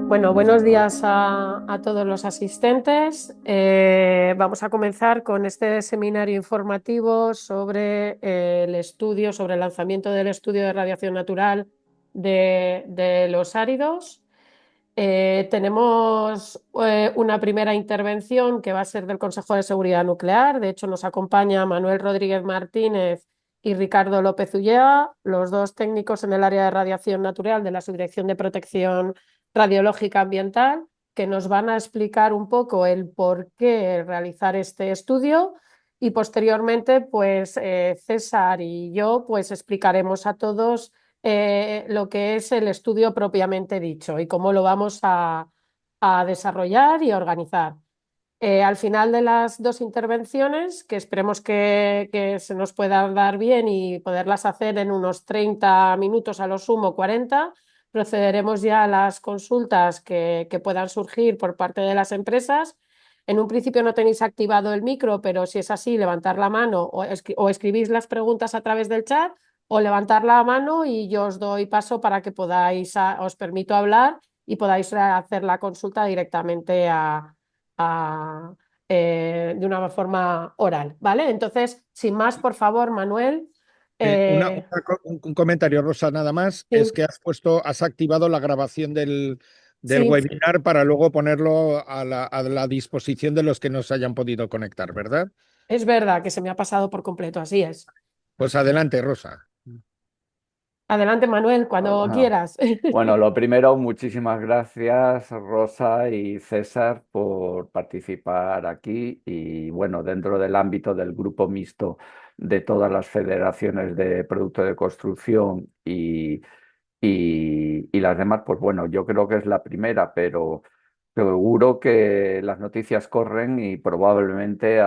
Bueno, buenos días a todos los asistentes. Vamos a comenzar con este seminario informativo sobre el estudio, sobre el lanzamiento del estudio de radiación natural de los áridos. Tenemos una primera intervención que va a ser del Consejo de Seguridad Nuclear. De hecho, nos acompaña Manuel Rodríguez Martínez y Ricardo López Ullea, los dos técnicos en el área de radiación natural de la Subdirección de Protección Radiológica Ambiental, que nos van a explicar un poco el por qué realizar este estudio y posteriormente, pues César y yo, pues explicaremos a todos lo que es el estudio propiamente dicho y cómo lo vamos a desarrollar y organizar. Al final de las dos intervenciones, que esperemos que se nos pueda dar bien y poderlas hacer en unos 30 minutos a lo sumo, 40, procederemos ya a las consultas que puedan surgir por parte de las empresas. En un principio no tenéis activado el micro, pero si es así, levantar la mano o escribís las preguntas a través del chat o levantar la mano y yo os doy paso para que podáis, os permito hablar y podáis hacer la consulta directamente a, de una forma oral, ¿vale? Entonces, sin más, por favor, Manuel. eh, Un comentario, Rosa, nada más, es sí, que has activado la grabación del sí, webinar para luego ponerlo a la disposición de los que nos hayan podido conectar, ¿verdad? es verdad que se me ha pasado por completo, así es. Pues adelante, Rosa. Adelante, Manuel, cuando Bueno, quieras. bueno, lo primero, muchísimas gracias Rosa y César por participar aquí y bueno, dentro del ámbito del grupo mixto de todas las federaciones de producto de construcción y las demás, pues bueno, yo creo que es la primera, pero seguro que las noticias corren y probablemente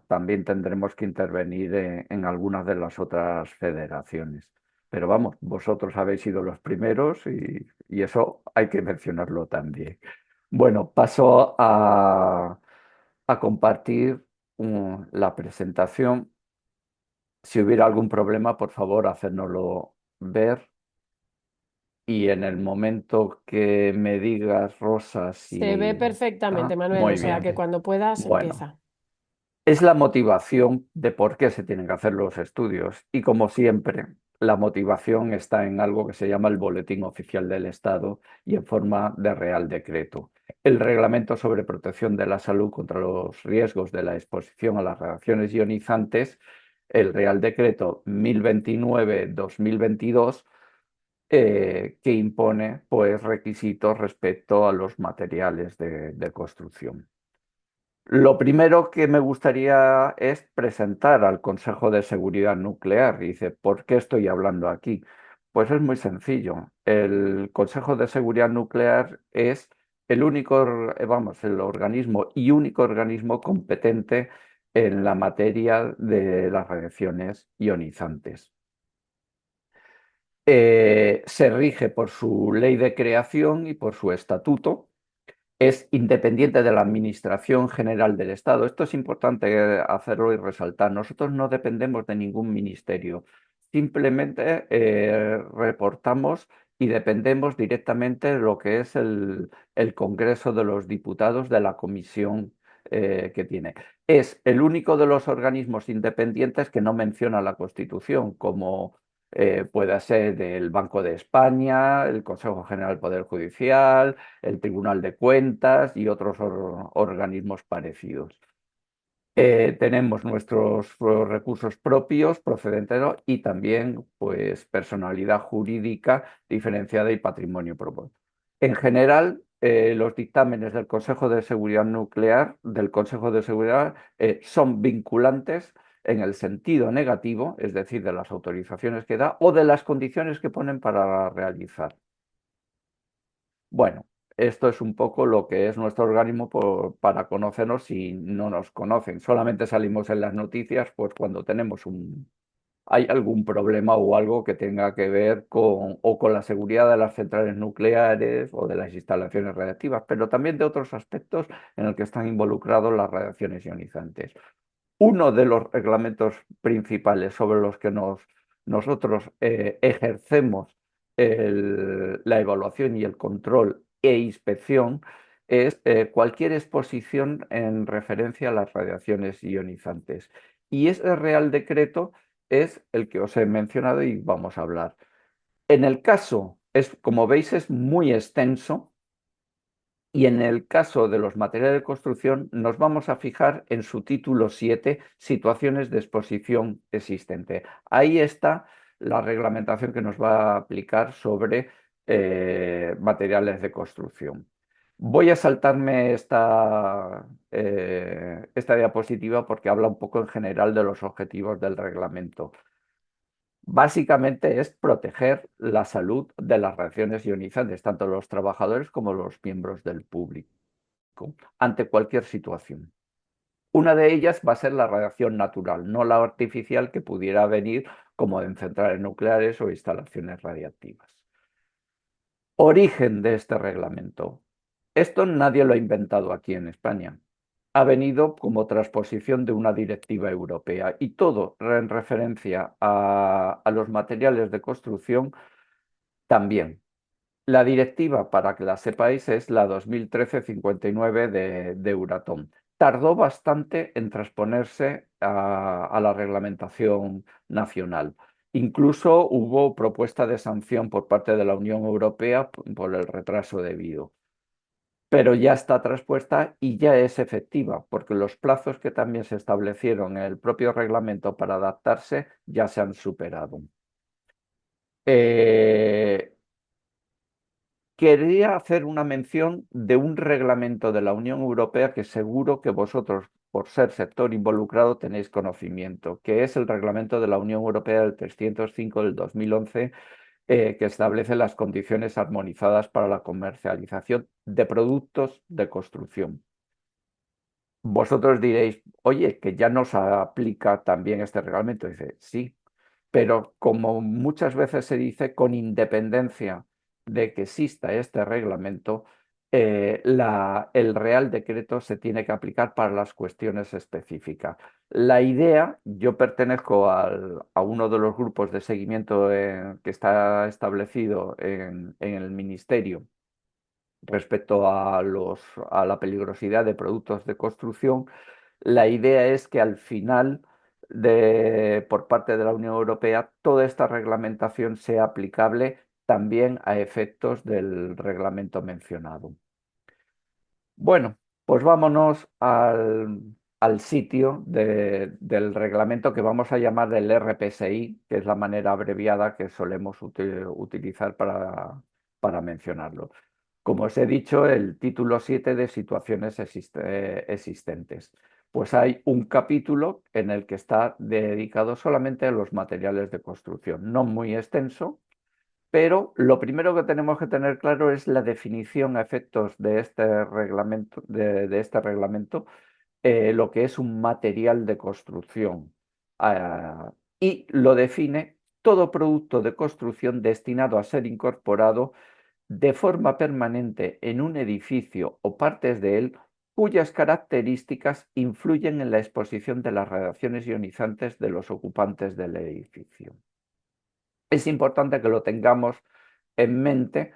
también tendremos que intervenir en algunas de las otras federaciones. Pero vamos, vosotros habéis sido los primeros y eso hay que mencionarlo también. Bueno, paso a compartir la presentación. Si hubiera algún problema, por favor, hacérnoslo ver. Y en el momento que me digas, Rosa, Se ve si... perfectamente, Ah, Manuel, o muy sea bien. que cuando puedas, Bueno. empieza. Es la motivación de por qué se tienen que hacer los estudios. Y como siempre, la motivación está en algo que se llama el Boletín Oficial del Estado y en forma de Real Decreto. El Reglamento sobre Protección de la Salud contra los riesgos de la exposición a las radiaciones ionizantes, el Real Decreto 1029-2022, que impone pues, requisitos respecto a los materiales de construcción. Lo primero que me gustaría es presentar al Consejo de Seguridad Nuclear. Y dice, ¿por qué estoy hablando aquí? Pues es muy sencillo. El Consejo de Seguridad Nuclear es el único, vamos, el organismo y único organismo competente en la materia de las radiaciones ionizantes. Se rige por su ley de creación y por su estatuto, es independiente de la Administración General del Estado. Esto es importante hacerlo y resaltar. Nosotros no dependemos de ningún ministerio. Simplemente reportamos y dependemos directamente de lo que es el Congreso de los Diputados de la comisión que tiene. Es el único de los organismos independientes que no menciona la Constitución, como pueda ser el Banco de España, el Consejo General del Poder Judicial, el Tribunal de Cuentas y otros organismos parecidos. Tenemos nuestros recursos propios procedentes y también pues, personalidad jurídica diferenciada y patrimonio propio. En general, los dictámenes del Consejo de Seguridad Nuclear, del Consejo de Seguridad, son vinculantes en el sentido negativo, es decir, de las autorizaciones que da o de las condiciones que ponen para realizar. Bueno, esto es un poco lo que es nuestro organismo para conocernos si no nos conocen. Solamente salimos en las noticias pues cuando tenemos hay algún problema o algo que tenga que ver o con la seguridad de las centrales nucleares o de las instalaciones radiactivas, pero también de otros aspectos en el que están involucrados las radiaciones ionizantes. Uno de los reglamentos principales sobre los que nosotros ejercemos la evaluación y el control e inspección es cualquier exposición en referencia a las radiaciones ionizantes. Y ese Real Decreto es el que os he mencionado y vamos a hablar. En el caso, como veis, es muy extenso. Y en el caso de los materiales de construcción, nos vamos a fijar en su título 7, situaciones de exposición existente. Ahí está la reglamentación que nos va a aplicar sobre materiales de construcción. Voy a saltarme esta diapositiva porque habla un poco en general de los objetivos del reglamento. Básicamente es proteger la salud de las radiaciones ionizantes, tanto los trabajadores como los miembros del público, ante cualquier situación. Una de ellas va a ser la radiación natural, no la artificial que pudiera venir como en centrales nucleares o instalaciones radiactivas. Origen de este reglamento. Esto nadie lo ha inventado aquí en España. Ha venido como transposición de una directiva europea y todo en referencia a los materiales de construcción también. La directiva, para que la sepáis, es la 2013-59 de Euratom. Tardó bastante en transponerse a la reglamentación nacional. Incluso hubo propuesta de sanción por parte de la Unión Europea por el retraso debido. Pero ya está transpuesta y ya es efectiva, porque los plazos que también se establecieron en el propio reglamento para adaptarse ya se han superado. Quería hacer una mención de un reglamento de la Unión Europea que seguro que vosotros, por ser sector involucrado, tenéis conocimiento, que es el reglamento de la Unión Europea del 305 del 2011, que establece las condiciones armonizadas para la comercialización de productos de construcción. Vosotros diréis, oye, que ya nos aplica también este reglamento. Dice, sí, pero como muchas veces se dice, con independencia de que exista este reglamento, el Real Decreto se tiene que aplicar para las cuestiones específicas. La idea, yo pertenezco a uno de los grupos de seguimiento que está establecido en el Ministerio respecto a la peligrosidad de productos de construcción. La idea es que al final, por parte de la Unión Europea, toda esta reglamentación sea aplicable también a efectos del reglamento mencionado. Bueno, pues vámonos al sitio del reglamento que vamos a llamar el RPSI, que es la manera abreviada que solemos utilizar para mencionarlo. Como os he dicho, el título 7 de situaciones existentes. Pues hay un capítulo en el que está dedicado solamente a los materiales de construcción, no muy extenso, pero lo primero que tenemos que tener claro es la definición a efectos de este reglamento, lo que es un material de construcción. Y lo define todo producto de construcción destinado a ser incorporado de forma permanente en un edificio o partes de él cuyas características influyen en la exposición de las radiaciones ionizantes de los ocupantes del edificio. Es importante que lo tengamos en mente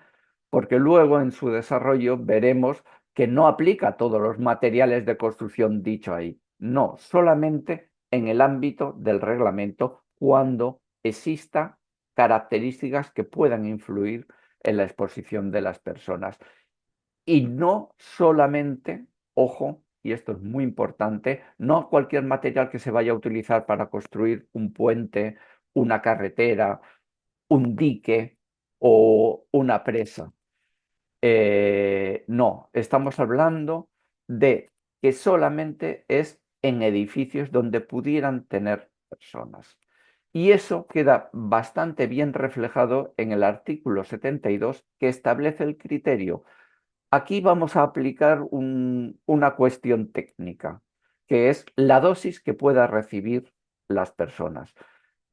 porque luego en su desarrollo veremos que no aplica a todos los materiales de construcción dicho ahí. No, solamente en el ámbito del reglamento cuando exista características que puedan influir en la exposición de las personas. Y no solamente, ojo, y esto es muy importante, no cualquier material que se vaya a utilizar para construir un puente, una carretera, un dique o una presa. No, estamos hablando de que solamente es en edificios donde pudieran tener personas. Y eso queda bastante bien reflejado en el artículo 72 que establece el criterio. Aquí vamos a aplicar una cuestión técnica, que es la dosis que pueda recibir las personas.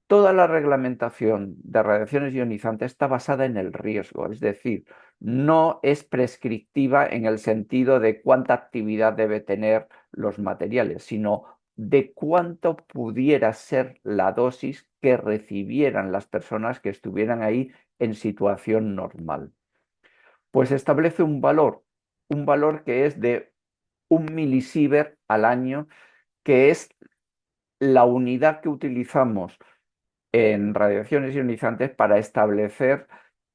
Toda la reglamentación de radiaciones ionizantes está basada en el riesgo, es decir, no es prescriptiva en el sentido de cuánta actividad debe tener los materiales, sino de cuánto pudiera ser la dosis que recibieran las personas que estuvieran ahí en situación normal. pues establece un valor que es de 1 milisievert al año, que es la unidad que utilizamos en radiaciones ionizantes para establecer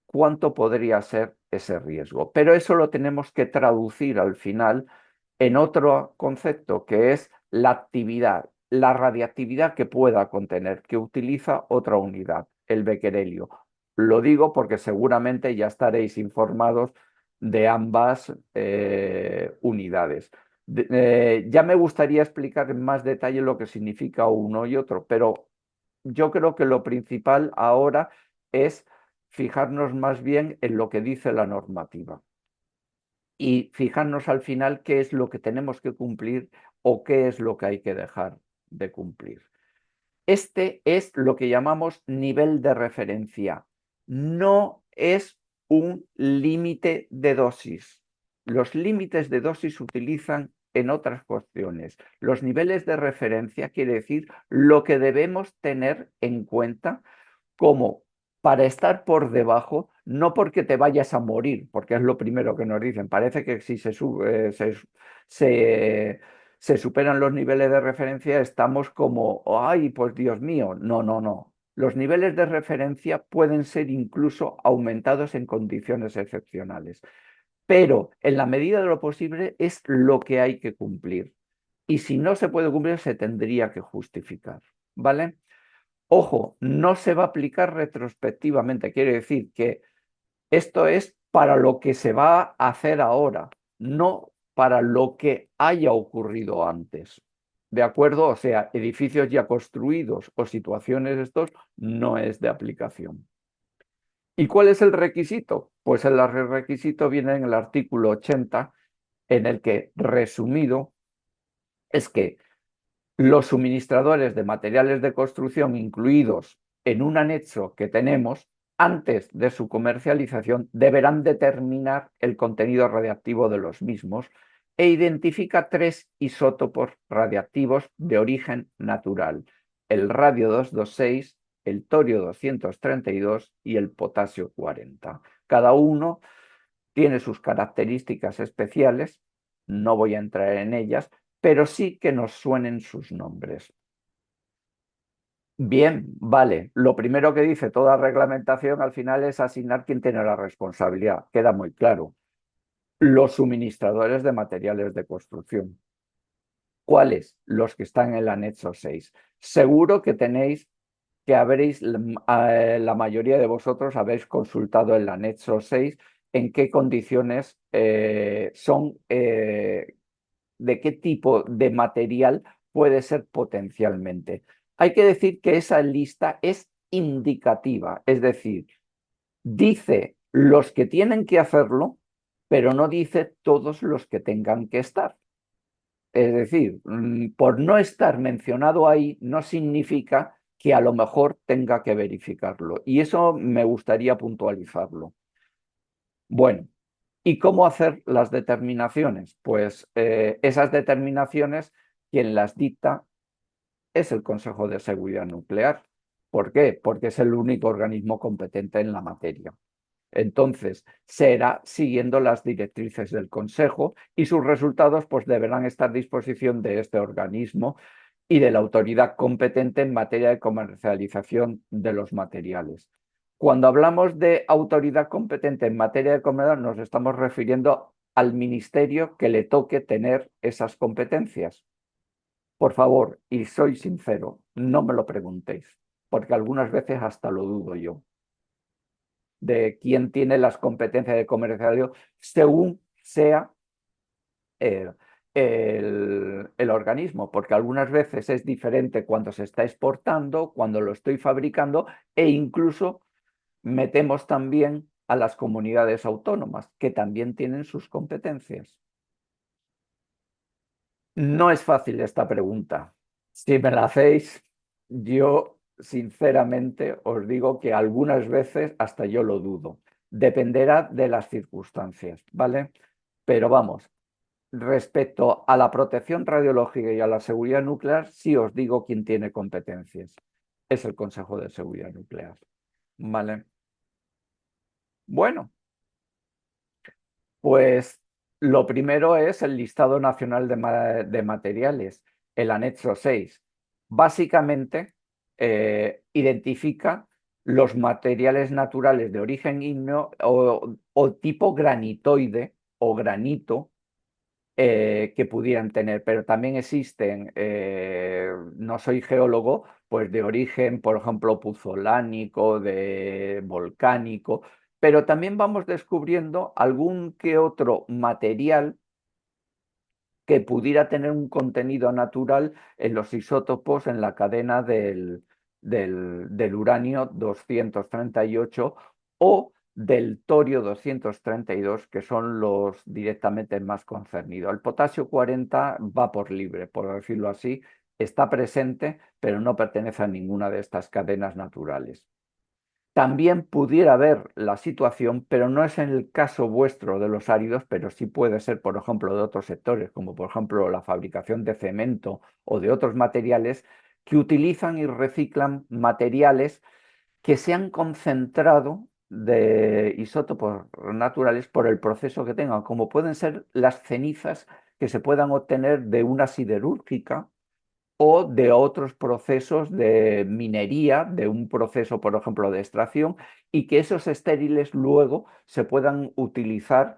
cuánto podría ser ese riesgo. Pero eso lo tenemos que traducir al final en otro concepto, que es la actividad, la radiactividad que pueda contener, que utiliza otra unidad, el becquerelio. Lo digo porque seguramente ya estaréis informados de ambas unidades. Ya me gustaría explicar en más detalle lo que significa uno y otro, pero yo creo que lo principal ahora es fijarnos más bien en lo que dice la normativa y fijarnos al final qué es lo que tenemos que cumplir o qué es lo que hay que dejar de cumplir. Este es lo que llamamos nivel de referencia. No es un límite de dosis. Los límites de dosis se utilizan en otras cuestiones. Los niveles de referencia quiere decir lo que debemos tener en cuenta como para estar por debajo, no porque te vayas a morir, porque es lo primero que nos dicen. Parece que si se superan los niveles de referencia, estamos como, ay, pues Dios mío. No, no, no. Los niveles de referencia pueden ser incluso aumentados en condiciones excepcionales, pero en la medida de lo posible es lo que hay que cumplir. Y si no se puede cumplir, se tendría que justificar, ¿vale? Ojo, no se va a aplicar retrospectivamente, quiere decir que esto es para lo que se va a hacer ahora, no para lo que haya ocurrido antes. ¿De acuerdo? O sea, edificios ya construidos o situaciones estos no es de aplicación. ¿Y cuál es el requisito? Pues el requisito viene en el artículo 80, en el que, resumido, es que los suministradores de materiales de construcción incluidos en un anexo que tenemos, antes de su comercialización, deberán determinar el contenido radiactivo de los mismos e identifica 3 isótopos radiactivos de origen natural: el radio 226, el torio 232 y el potasio 40. Cada uno tiene sus características especiales, no voy a entrar en ellas, pero sí que nos suenen sus nombres. Bien, vale. Lo primero que dice toda reglamentación al final es asignar quién tiene la responsabilidad. Queda muy claro. Los suministradores de materiales de construcción. ¿Cuáles? Los que están en el anexo 6. Seguro que habréis, la mayoría de vosotros habéis consultado el anexo 6 en qué condiciones son, de qué tipo de material puede ser potencialmente. Hay que decir que esa lista es indicativa, es decir, dice los que tienen que hacerlo, pero no dice todos los que tengan que estar. Es decir, por no estar mencionado ahí no significa que a lo mejor tenga que verificarlo. Y eso me gustaría puntualizarlo. Bueno, ¿y cómo hacer las determinaciones? Pues esas determinaciones, quien las dicta es el Consejo de Seguridad Nuclear. ¿Por qué? Porque es el único organismo competente en la materia. Entonces, será siguiendo las directrices del Consejo y sus resultados pues deberán estar a disposición de este organismo y de la autoridad competente en materia de comercialización de los materiales. Cuando hablamos de autoridad competente en materia de comercio, nos estamos refiriendo al ministerio que le toque tener esas competencias. Por favor, y soy sincero, no me lo preguntéis, porque algunas veces hasta lo dudo yo, de quién tiene las competencias de comercialización según sea el, el organismo, porque algunas veces es diferente cuando se está exportando, cuando lo estoy fabricando, e incluso metemos también a las comunidades autónomas, que también tienen sus competencias. No es fácil esta pregunta. Si me la hacéis, yo sinceramente os digo que algunas veces hasta yo lo dudo. Dependerá de las circunstancias, ¿vale? Pero vamos, respecto a la protección radiológica y a la seguridad nuclear, sí os digo quién tiene competencias. Es el Consejo de Seguridad Nuclear, ¿vale? Bueno, Pues lo primero es el listado nacional de materiales, el anexo 6. Básicamente identifica los materiales naturales de origen ígneo o tipo granitoide o granito que pudieran tener, pero también existen, no soy geólogo, pues de origen, por ejemplo, puzolánico, de volcánico, pero también vamos descubriendo algún que otro material que pudiera tener un contenido natural en los isótopos en la cadena del uranio 238 o del torio 232, que son los directamente más concernidos. El potasio 40 va por libre, por decirlo así, está presente, pero no pertenece a ninguna de estas cadenas naturales. También pudiera haber la situación, pero no es en el caso vuestro de los áridos, pero sí puede ser, por ejemplo, de otros sectores, como por ejemplo la fabricación de cemento o de otros materiales, que utilizan y reciclan materiales que se han concentrado de isótopos naturales por el proceso que tengan, como pueden ser las cenizas que se puedan obtener de una siderúrgica o de otros procesos de minería, de un proceso, por ejemplo, de extracción, y que esos estériles luego se puedan utilizar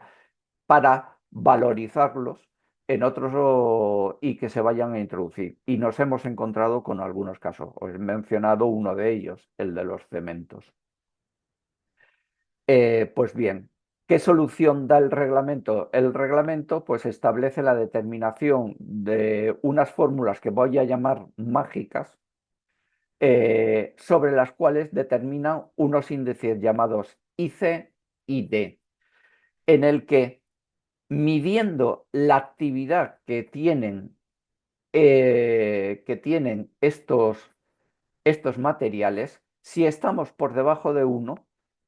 para valorizarlos en otros y que se vayan a introducir. Y nos hemos encontrado con algunos casos. Os he mencionado uno de ellos, el de los cementos. Pues bien, ¿qué solución da el reglamento? El reglamento pues establece la determinación de unas fórmulas que voy a llamar mágicas, sobre las cuales determinan unos índices llamados IC y D, en el que midiendo la actividad que tienen estos materiales, si estamos por debajo de 1,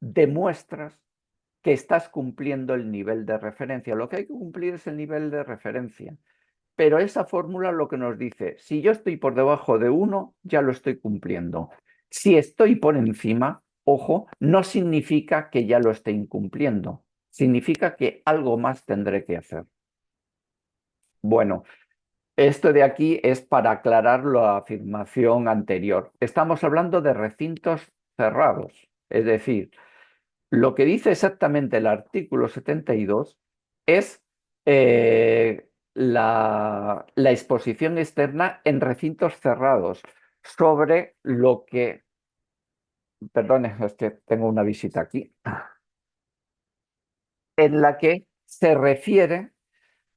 demuestras que estás cumpliendo el nivel de referencia. Lo que hay que cumplir es el nivel de referencia. Pero esa fórmula lo que nos dice, si yo estoy por debajo de 1, ya lo estoy cumpliendo. Si estoy por encima, ojo, no significa que ya lo esté incumpliendo. Significa que algo más tendré que hacer. Bueno, esto de aquí es para aclarar la afirmación anterior. Estamos hablando de recintos cerrados. Es decir, lo que dice exactamente el artículo 72 es la exposición externa en recintos cerrados sobre lo que, perdone, es que tengo una visita aquí, en la que se refiere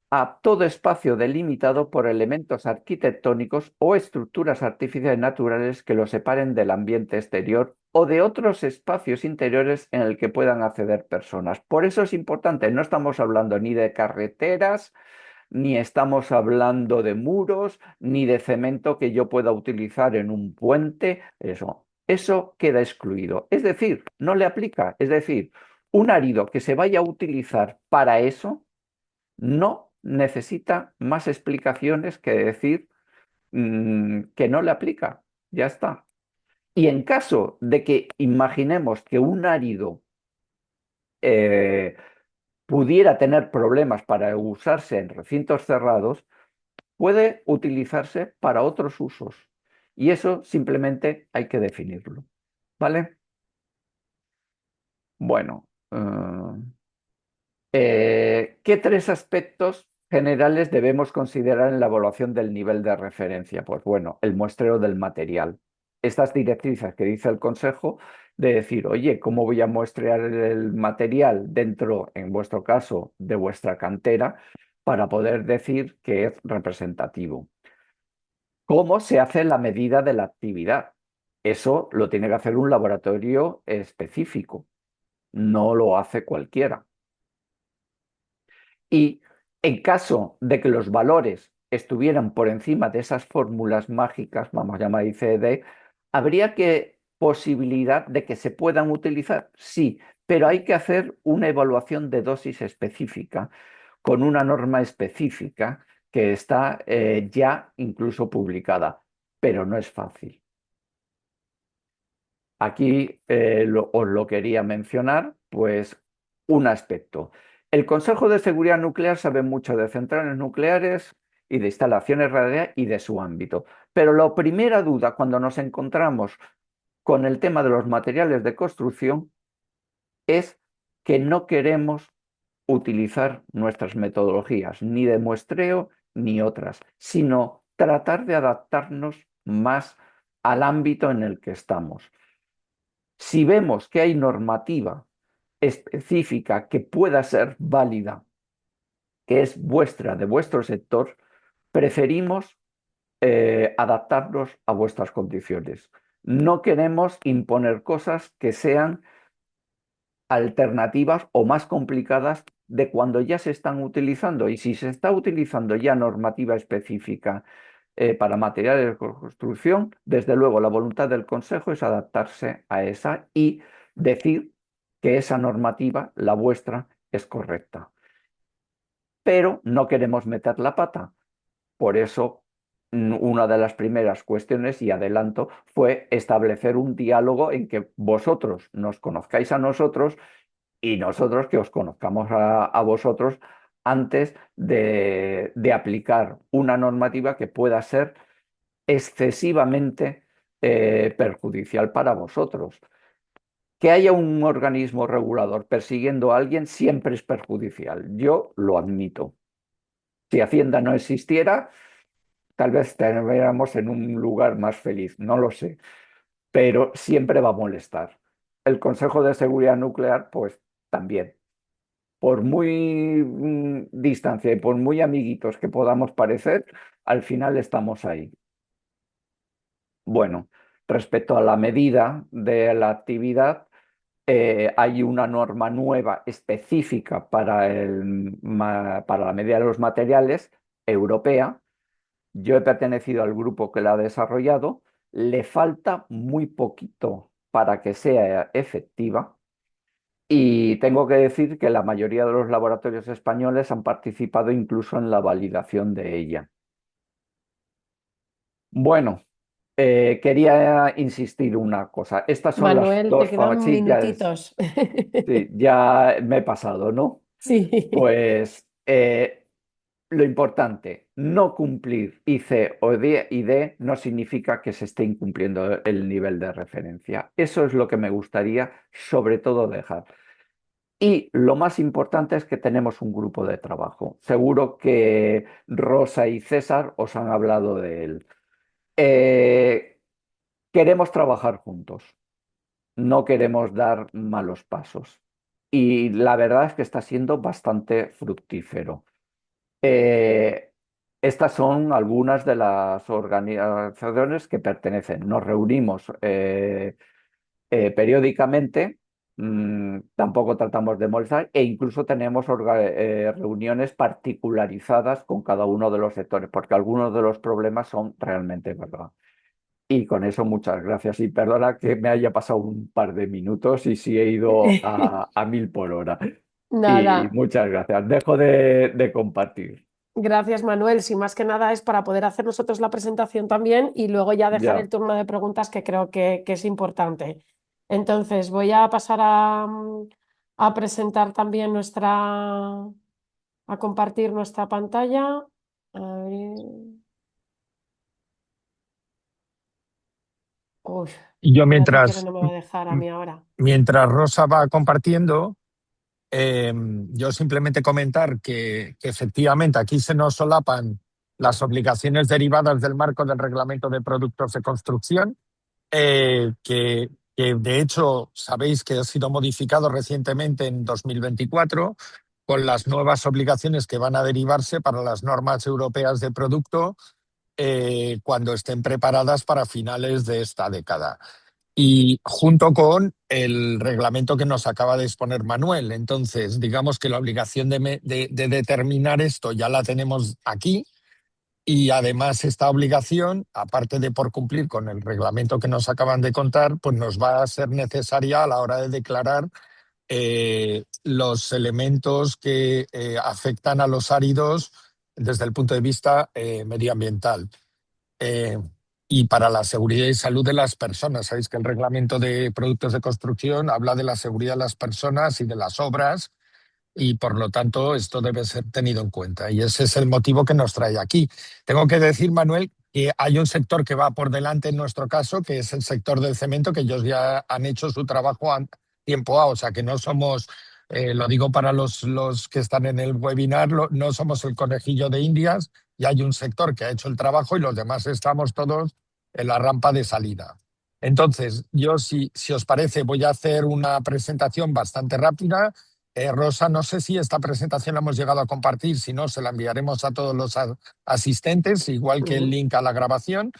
a todo espacio delimitado por elementos arquitectónicos o estructuras artificiales naturales que lo separen del ambiente exterior o de otros espacios interiores en el que puedan acceder personas. Por eso es importante, no estamos hablando ni de carreteras, ni estamos hablando de muros, ni de cemento que yo pueda utilizar en un puente, eso queda excluido. Es decir, no le aplica. Es decir, un árido que se vaya a utilizar para eso no necesita más explicaciones que decir que no le aplica. Ya está. Y en caso de que imaginemos que un árido eh, pudiera tener problemas para usarse en recintos cerrados, puede utilizarse para otros usos. Y eso simplemente hay que definirlo. ¿Vale? Bueno, ¿qué tres aspectos generales debemos considerar en la evaluación del nivel de referencia? Pues bueno, el muestreo del material. Estas directrices que dice el Consejo de decir, oye, ¿cómo voy a muestrear el material dentro, en vuestro caso, de vuestra cantera para poder decir que es representativo? ¿Cómo se hace la medida de la actividad? Eso lo tiene que hacer un laboratorio específico, no lo hace cualquiera. Y en caso de que los valores estuvieran por encima de esas fórmulas mágicas, vamos a llamar ICD, ¿habría posibilidad de que se puedan utilizar? Sí, pero hay que hacer una evaluación de dosis específica con una norma específica que está ya incluso publicada, pero no es fácil. Aquí os lo quería mencionar, pues un aspecto. El Consejo de Seguridad Nuclear sabe mucho de centrales nucleares y de instalaciones radiactivas y de su ámbito. Pero la primera duda cuando nos encontramos con el tema de los materiales de construcción es que no queremos utilizar nuestras metodologías, ni de muestreo ni otras, sino tratar de adaptarnos más al ámbito en el que estamos. Si vemos que hay normativa específica que pueda ser válida, que es vuestra, de vuestro sector, preferimos adaptarnos a vuestras condiciones. No queremos imponer cosas que sean alternativas o más complicadas de cuando ya se están utilizando. Y si se está utilizando ya normativa específica para materiales de construcción, desde luego la voluntad del Consejo es adaptarse a esa y decir que esa normativa, la vuestra, es correcta. Pero no queremos meter la pata. Por eso, una de las primeras cuestiones, y adelanto, fue establecer un diálogo en que vosotros nos conozcáis a nosotros y nosotros que os conozcamos a vosotros antes de aplicar una normativa que pueda ser excesivamente perjudicial para vosotros. Que haya un organismo regulador persiguiendo a alguien siempre es perjudicial. Yo lo admito. Si Hacienda no existiera, tal vez estaríamos en un lugar más feliz, no lo sé, pero siempre va a molestar. El Consejo de Seguridad Nuclear, pues también. Por muy distancia y por muy amiguitos que podamos parecer, al final estamos ahí. Bueno, respecto a la medida de la actividad, hay una norma nueva específica para la medida de los materiales, europea. Yo he pertenecido al grupo que la ha desarrollado. Le falta muy poquito para que sea efectiva. Y tengo que decir que la mayoría de los laboratorios españoles han participado incluso en la validación de ella. Bueno, quería insistir una cosa. Estas son las Manuel, te dos quedan sí, minutitos. sí, ya me he pasado, ¿no? Sí. Pues lo importante, no cumplir IC o ID no significa que se esté incumpliendo el nivel de referencia. Eso es lo que me gustaría sobre todo dejar. Y lo más importante es que tenemos un grupo de trabajo. Seguro que Rosa y César os han hablado de él. Eh, Queremos trabajar juntos, no queremos dar malos pasos. Y la verdad es que está siendo bastante fructífero. Eh, Estas son algunas de las organizaciones que pertenecen. Nos reunimos periódicamente, tampoco tratamos de molestar e incluso tenemos reuniones particularizadas con cada uno de los sectores, porque algunos de los problemas son realmente verdad. Y con eso muchas gracias y perdona que me haya pasado un par de minutos y si he ido a 1000 por hora. Y Nada, muchas gracias. Dejo de compartir. gracias Manuel. Si más que nada es para poder hacer nosotros la presentación también y luego ya dejar Ya. el turno de preguntas que creo que es importante. Entonces voy a pasar a presentar también a compartir nuestra pantalla. A ver. Uy, Y yo espérate que mientras, no me va a dejar a mí ahora. mientras Rosa va compartiendo, yo simplemente comentar que efectivamente aquí se nos solapan las obligaciones derivadas del marco del Reglamento de Productos de Construcción, que de hecho sabéis que ha sido modificado recientemente en 2024 con las nuevas obligaciones que van a derivarse para las normas europeas de producto cuando estén preparadas para finales de esta década. Y junto con el reglamento que nos acaba de exponer Manuel. Entonces, digamos que la obligación de determinar esto ya la tenemos aquí y además esta obligación, aparte de por cumplir con el reglamento que nos acaban de contar, pues nos va a ser necesaria a la hora de declarar los elementos que afectan a los áridos desde el punto de vista medioambiental. Eh, y para la seguridad y salud de las personas. Sabéis que el reglamento de productos de construcción habla de la seguridad de las personas y de las obras y por lo tanto esto debe ser tenido en cuenta. Y ese es el motivo que nos trae aquí. Tengo que decir, Manuel, que hay un sector que va por delante en nuestro caso, que es el sector del cemento, que ellos ya han hecho su trabajo a tiempo A, o sea que no somos, lo digo para los que están en el webinar, no somos el conejillo de Indias, y hay un sector que ha hecho el trabajo y los demás estamos todos en la rampa de salida. Entonces, yo, si os parece, voy a hacer una presentación bastante rápida. Rosa, no sé si esta presentación la hemos llegado a compartir, si no, se la enviaremos a todos los asistentes, igual que el link a la grabación.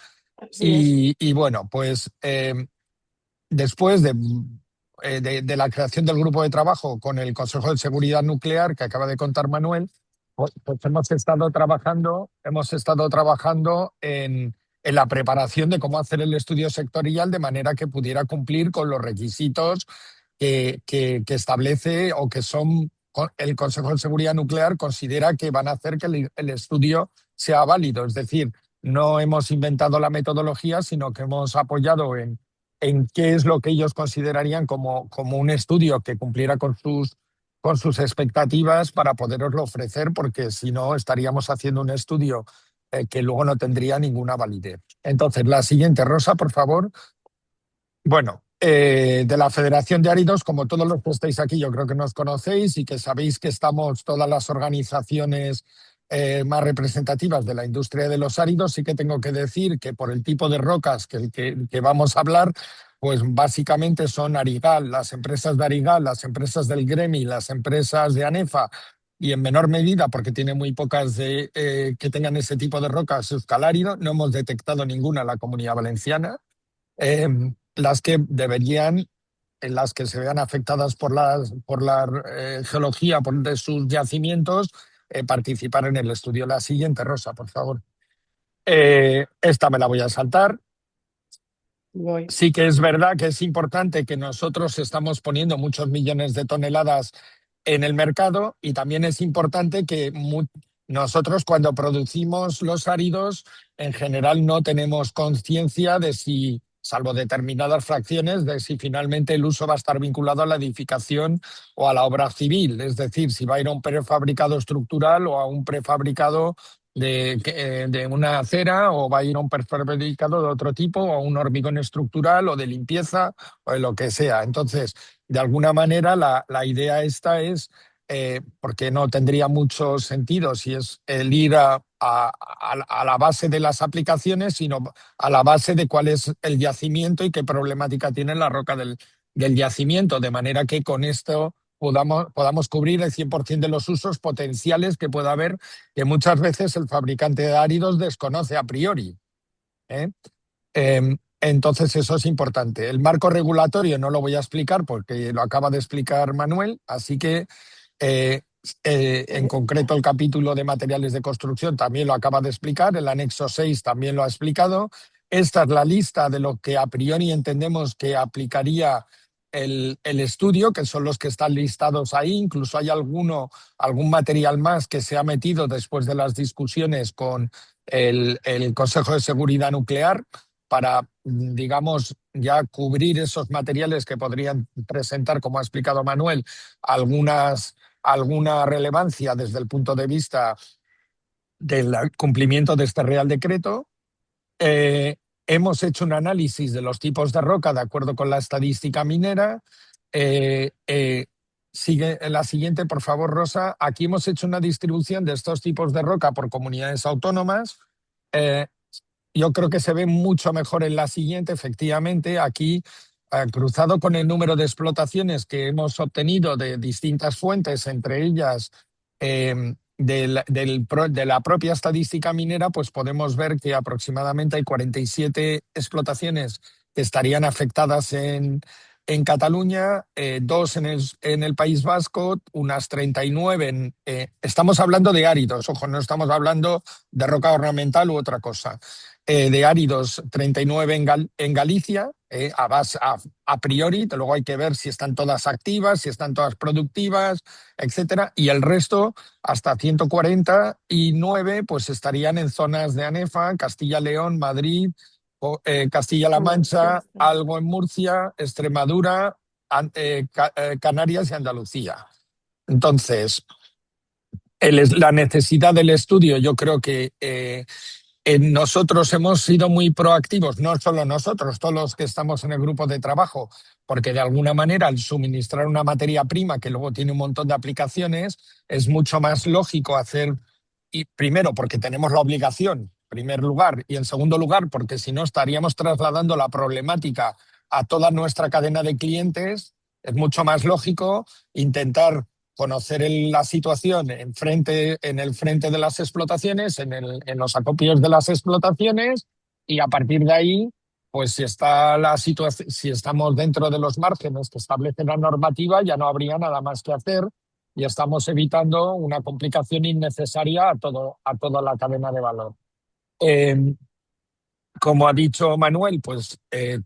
Y bueno, pues después de la creación del grupo de trabajo con el Consejo de Seguridad Nuclear que acaba de contar Manuel, pues hemos estado trabajando en la preparación de cómo hacer el estudio sectorial de manera que pudiera cumplir con los requisitos que establece o que son el Consejo de Seguridad Nuclear considera que van a hacer que el estudio sea válido. Es decir, no hemos inventado la metodología, sino que hemos apoyado en qué es lo que ellos considerarían como un estudio que cumpliera con sus expectativas para poderoslo ofrecer, porque si no estaríamos haciendo un estudio que luego no tendría ninguna validez. Entonces, la siguiente, Rosa, por favor. Bueno, de la Federación de Áridos, como todos los que estáis aquí, yo creo que nos conocéis y que sabéis que estamos todas las organizaciones más representativas de la industria de los áridos. Sí que tengo que decir que por el tipo de rocas que vamos a hablar, pues básicamente son Arigal, las empresas de Arigal, las empresas del Gremi, las empresas de ANEFA, y en menor medida, porque tiene muy pocas que tengan ese tipo de rocas, Euskalárido. No hemos detectado ninguna en la Comunidad Valenciana. Las que deberían, en las que se vean afectadas por la geología de sus yacimientos, participar en el estudio. La siguiente, Rosa, por favor. Esta me la voy a saltar. Sí que es verdad que es importante que nosotros estamos poniendo muchos millones de toneladas en el mercado, y también es importante que nosotros, cuando producimos los áridos, en general no tenemos conciencia de si, salvo determinadas fracciones, de si finalmente el uso va a estar vinculado a la edificación o a la obra civil. Es decir, si va a ir a un prefabricado estructural o a un prefabricado de una acera, o va a ir a un prefabricado de otro tipo, o a un hormigón estructural o de limpieza o de lo que sea. Entonces, de alguna manera, la idea esta es, porque no tendría mucho sentido si es el ir a la base de las aplicaciones, sino a la base de cuál es el yacimiento y qué problemática tiene la roca del yacimiento, de manera que con esto podamos cubrir el 100% de los usos potenciales que pueda haber, que muchas veces el fabricante de áridos desconoce a priori. Entonces, eso es importante. El marco regulatorio no lo voy a explicar porque lo acaba de explicar Manuel, así que en concreto el capítulo de materiales de construcción también lo acaba de explicar, el anexo 6 también lo ha explicado. Esta es la lista de lo que a priori entendemos que aplicaría el estudio, que son los que están listados ahí. Incluso hay algún material más que se ha metido después de las discusiones con el Consejo de Seguridad Nuclear para, digamos, ya cubrir esos materiales que podrían presentar, como ha explicado Manuel, alguna relevancia desde el punto de vista del cumplimiento de este Real Decreto. Hemos hecho un análisis de los tipos de roca de acuerdo con la estadística minera. Sigue la siguiente, por favor, Rosa. Aquí hemos hecho una distribución de estos tipos de roca por comunidades autónomas. Yo creo que se ve mucho mejor en la siguiente, efectivamente. Aquí, cruzado con el número de explotaciones que hemos obtenido de distintas fuentes, entre ellas de la propia estadística minera, pues podemos ver que aproximadamente hay 47 explotaciones que estarían afectadas en Cataluña, 2 en el País Vasco, unas 39 estamos hablando de áridos, ojo, no estamos hablando de roca ornamental u otra cosa. De áridos, 39 en Galicia, a priori. Luego hay que ver si están todas activas, si están todas productivas, etcétera. Y el resto, hasta 149, pues estarían en zonas de ANEFA, Castilla-León, Madrid, Castilla-La Mancha, algo en Murcia, Extremadura, Canarias y Andalucía. Entonces, la necesidad del estudio, yo creo que nosotros hemos sido muy proactivos, no solo nosotros, todos los que estamos en el grupo de trabajo, porque de alguna manera al suministrar una materia prima que luego tiene un montón de aplicaciones, es mucho más lógico hacer, y primero porque tenemos la obligación, en primer lugar, y en segundo lugar porque si no estaríamos trasladando la problemática a toda nuestra cadena de clientes, es mucho más lógico intentar conocer la situación en el frente de las explotaciones, en los acopios de las explotaciones, y a partir de ahí, pues si está la situación, si estamos dentro de los márgenes que establece la normativa, ya no habría nada más que hacer y estamos evitando una complicación innecesaria a toda la cadena de valor. Como ha dicho Manuel, pues eh,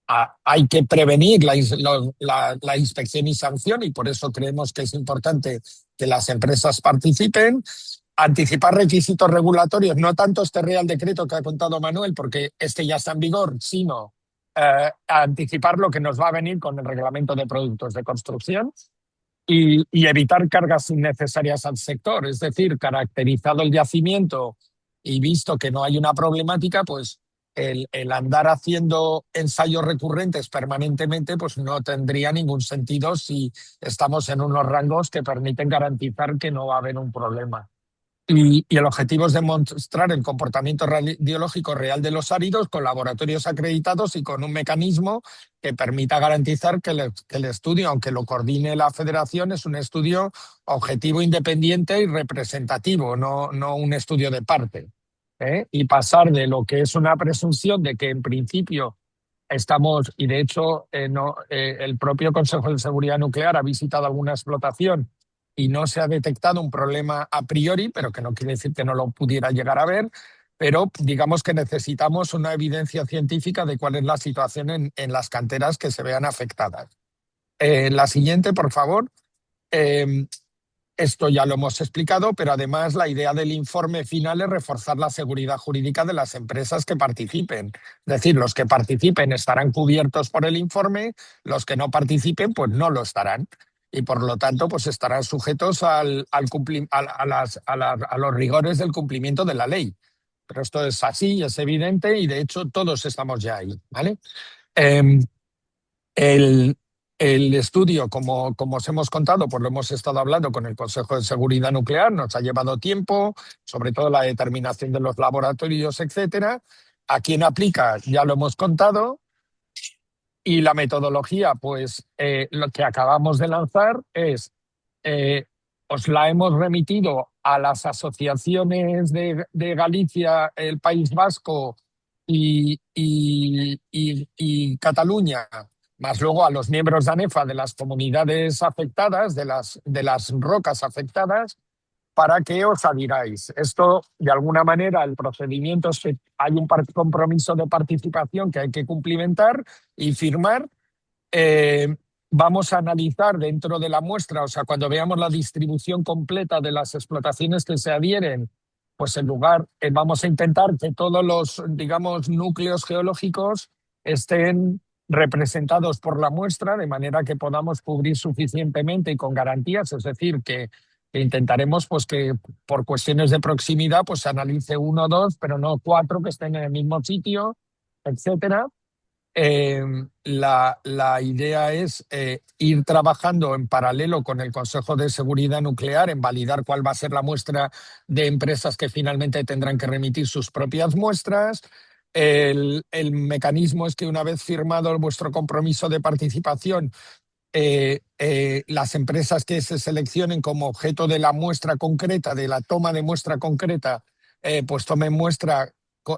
hay que prevenir la inspección y sanción, y por eso creemos que es importante que las empresas participen. Anticipar requisitos regulatorios, no tanto este Real Decreto que ha contado Manuel, porque este ya está en vigor, sino anticipar lo que nos va a venir con el Reglamento de Productos de Construcción y evitar cargas innecesarias al sector. Es decir, caracterizado el yacimiento y visto que no hay una problemática, pues el andar haciendo ensayos recurrentes permanentemente pues no tendría ningún sentido si estamos en unos rangos que permiten garantizar que no va a haber un problema. Y el objetivo es demostrar el comportamiento radiológico real de los áridos con laboratorios acreditados y con un mecanismo que permita garantizar que el estudio, aunque lo coordine la federación, es un estudio objetivo, independiente y representativo, no un estudio de parte. Y pasar de lo que es una presunción de que en principio estamos, y de hecho el propio Consejo de Seguridad Nuclear ha visitado alguna explotación y no se ha detectado un problema a priori, pero que no quiere decir que no lo pudiera llegar a ver, pero digamos que necesitamos una evidencia científica de cuál es la situación en las canteras que se vean afectadas. La siguiente, por favor. Esto ya lo hemos explicado, pero además la idea del informe final es reforzar la seguridad jurídica de las empresas que participen. Es decir, los que participen estarán cubiertos por el informe, los que no participen pues no lo estarán. Y por lo tanto pues estarán sujetos a los rigores del cumplimiento de la ley. Pero esto es así, es evidente, y de hecho todos estamos ya ahí, ¿vale? El, el estudio, como os hemos contado, pues lo hemos estado hablando con el Consejo de Seguridad Nuclear, nos ha llevado tiempo, sobre todo la determinación de los laboratorios, etcétera. ¿A quién aplica? Ya lo hemos contado. Y la metodología, pues lo que acabamos de lanzar es, os la hemos remitido a las asociaciones de Galicia, el País Vasco y Cataluña, más luego a los miembros de ANEFA de las comunidades afectadas, de las rocas afectadas, para que os adhiráis. Esto, de alguna manera, el procedimiento es que hay un compromiso de participación que hay que cumplimentar y firmar. Vamos a analizar dentro de la muestra, o sea, cuando veamos la distribución completa de las explotaciones que se adhieren, pues en lugar, vamos a intentar que todos los, digamos, núcleos geológicos estén representados por la muestra, de manera que podamos cubrir suficientemente y con garantías, es decir, que intentaremos pues que por cuestiones de proximidad pues se analice 1 o 2, pero no 4 que estén en el mismo sitio, etcétera. La idea es ir trabajando en paralelo con el Consejo de Seguridad Nuclear en validar cuál va a ser la muestra de empresas que finalmente tendrán que remitir sus propias muestras. El mecanismo es que una vez firmado vuestro compromiso de participación, las empresas que se seleccionen como objeto de la muestra concreta, de la toma de muestra concreta, pues tomen muestra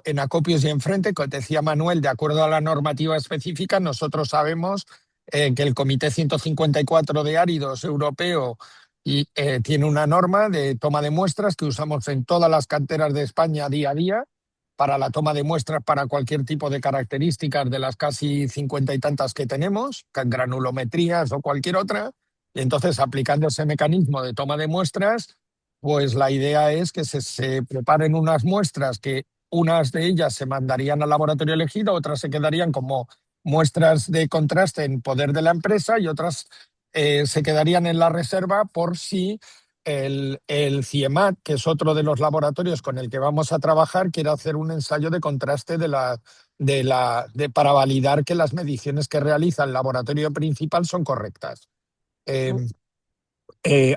en acopios y enfrente. Como decía Manuel, de acuerdo a la normativa específica, nosotros sabemos que el Comité 154 de Áridos europeo tiene una norma de toma de muestras que usamos en todas las canteras de España día a día para la toma de muestras para cualquier tipo de características de las casi 50 y tantas que tenemos, granulometrías o cualquier otra. Y entonces, aplicando ese mecanismo de toma de muestras, pues la idea es que se preparen unas muestras que unas de ellas se mandarían al laboratorio elegido, otras se quedarían como muestras de contraste en poder de la empresa y otras se quedarían en la reserva por si el CIEMAT, que es otro de los laboratorios con el que vamos a trabajar, quiere hacer un ensayo de contraste para validar que las mediciones que realiza el laboratorio principal son correctas.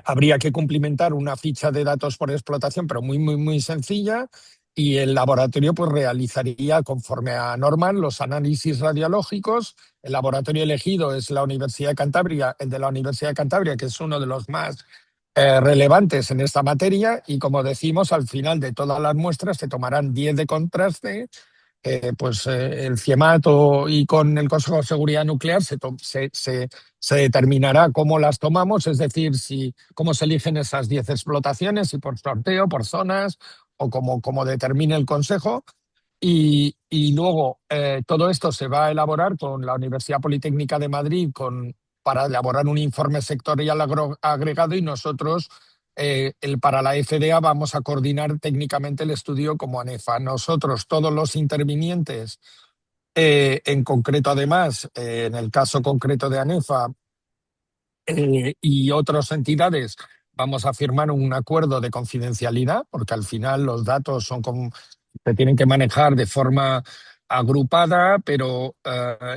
Habría que cumplimentar una ficha de datos por explotación, pero muy, muy, muy sencilla, y el laboratorio pues realizaría conforme a normas los análisis radiológicos. El laboratorio elegido es la Universidad de Cantabria, el de la Universidad de Cantabria, que es uno de los más relevantes en esta materia, y como decimos, al final de todas las muestras se tomarán 10 de contraste. El CIEMAT y con el Consejo de Seguridad Nuclear se determinará cómo las tomamos, es decir, cómo se eligen esas 10 explotaciones, si por sorteo, por zonas o como determine el Consejo. Y luego todo esto se va a elaborar con la Universidad Politécnica de Madrid para elaborar un informe sectorial agregado, y nosotros para la FDA vamos a coordinar técnicamente el estudio como ANEFA. Nosotros, todos los intervinientes, en concreto además, en el caso concreto de ANEFA y otras entidades, vamos a firmar un acuerdo de confidencialidad, porque al final los datos se tienen que manejar de forma agrupada, pero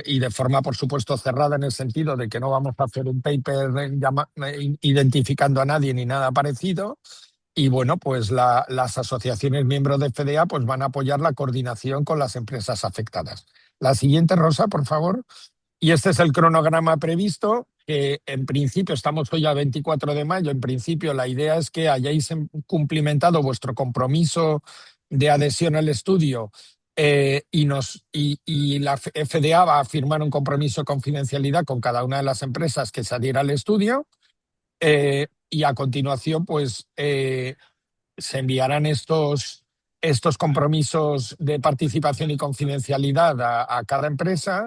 y de forma, por supuesto, cerrada, en el sentido de que no vamos a hacer un paper identificando a nadie ni nada parecido. Y bueno, pues las asociaciones miembros de FDA pues van a apoyar la coordinación con las empresas afectadas. La siguiente, Rosa, por favor. Y este es el cronograma previsto, que en principio estamos hoy a 24 de mayo. En principio la idea es que hayáis cumplimentado vuestro compromiso de adhesión al estudio, y la FDA va a firmar un compromiso de confidencialidad con cada una de las empresas que se adhiera al estudio. Y a continuación, pues se enviarán estos compromisos de participación y confidencialidad a cada empresa.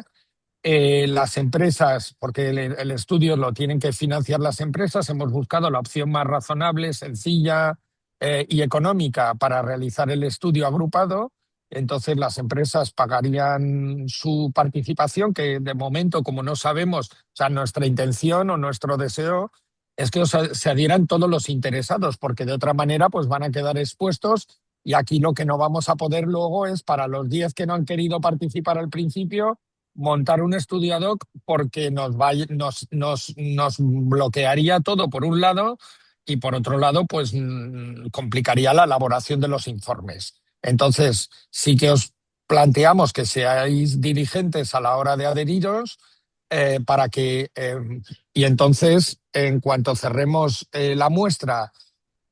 Las empresas, porque el estudio lo tienen que financiar las empresas, hemos buscado la opción más razonable, sencilla y económica para realizar el estudio agrupado. Entonces las empresas pagarían su participación, que de momento, como no sabemos, o sea, nuestra intención o nuestro deseo es que se adhieran todos los interesados, porque de otra manera pues van a quedar expuestos, y aquí lo que no vamos a poder luego es, para los 10 que no han querido participar al principio, montar un estudio ad hoc, porque nos bloquearía todo por un lado, y por otro lado pues complicaría la elaboración de los informes. Entonces sí que os planteamos que seáis diligentes a la hora de adheriros, para que y entonces, en cuanto cerremos la muestra,